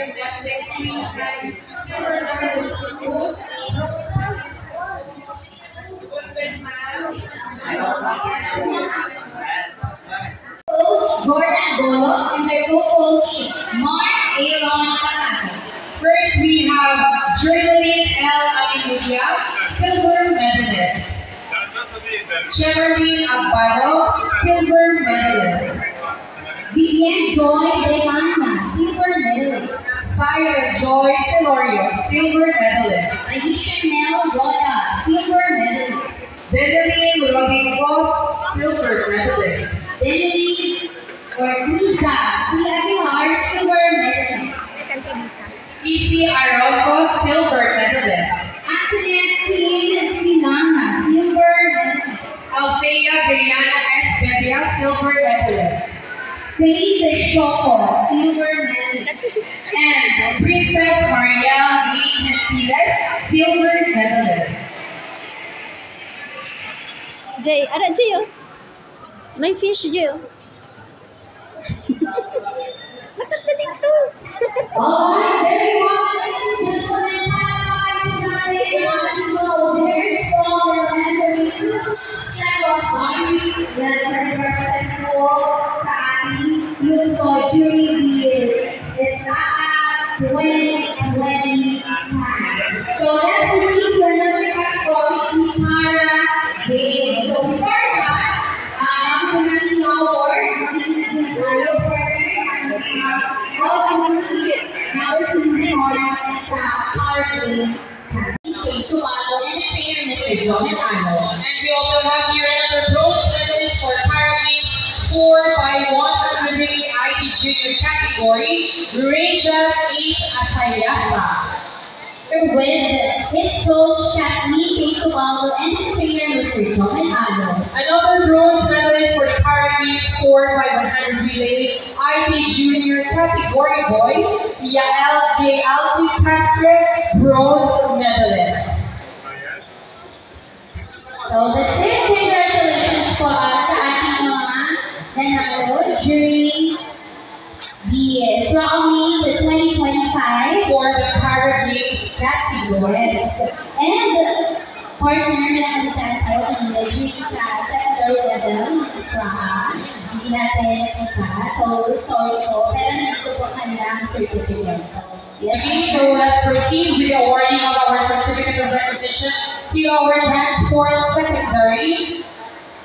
gymnastics queen and silver medalist gold. Coach Jordan Bolos and my co-coach Mark Aaron Patato. First, we have Jerlyn L. Amilia, silver medalist. Sherilyn Agbado, silver medalist. Vivian Joy Brecana, silver medalist. Saya Joy Celorio, silver medalist. Aisha Nell Roda, silver medalist. Bedeline Rodriguez, silver medalist. Denny Ortiza, C. Aguilar, silver medalist. Kisi Aroso, silver medalist. Antoinette Queen Sinana, silver medalist. Althea Brianna Espedia, silver medalist. Faith Shoko, silver medalist. And Princess Maria Lee Piles, silver medalist. Jay, ada Jay oh. May fish Jay oh. Nakita dito. Alright, there you go, ladies and gentlemen. Very strong representative. Second Audrey, representative Sally, you saw during the SAA 2020 time. So let's proceed to another category, Kimara Game. So before that, I'm going to award the your partner sa Power Games. Sumago and the trainer, Mr. John Arnold. And we also have here another bronze medalist for Para Games 4x100 IT Junior category, Rachel H. Asayasa. With his coach, Kathleen Sumago and his trainer, Mr. John Arnold. Another bronze medalist for the Para Games 4x100 relay, IT Junior category boys, Yael J. Alvin Castro, bronze medalist. So that's it. Congratulations po sa ating mga nanalo during the SRAM Meet 2025 For the Para Games category. Yes. And partner na nakalitaan tayo kanina during sa secondary level ng SRAM. Hindi natin nakita. So we're sorry po. Pero nandito po kanilang certificate. So yes. Okay, so let's proceed with the awarding of our certificate of recognition to our transport secondary.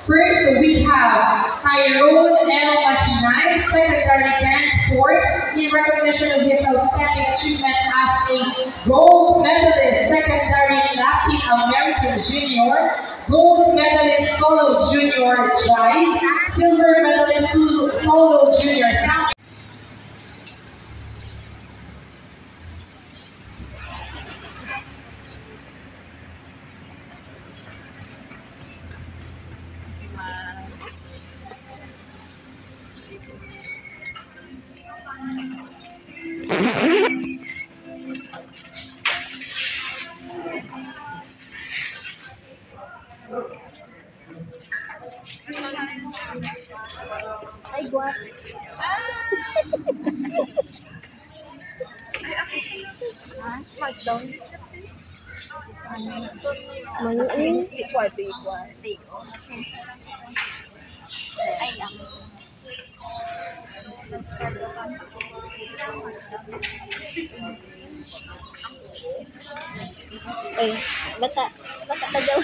First, we have Tyrone L. Mahinay, secondary transport, in recognition of his outstanding achievement as a gold medalist, secondary Latin American junior, gold medalist solo junior jive, silver medalist solo junior sound. Ay, guwap. Smackdown. Manguin. Igual. Ayam. Bata ka daw.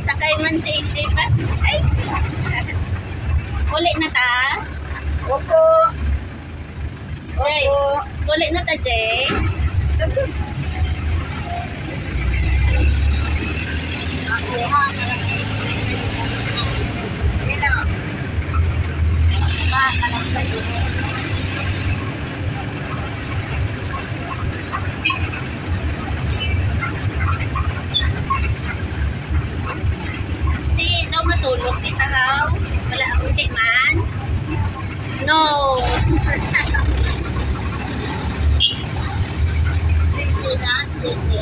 Sakay man si AJ pa. Ay. Uli na ta. Opo. Jay, uli na ta, Jay. Ako ha. Ina. Ba, kanak sa iyo. Matulog di tahaw. Wala akong di man. No. Sleep to na, sleep to.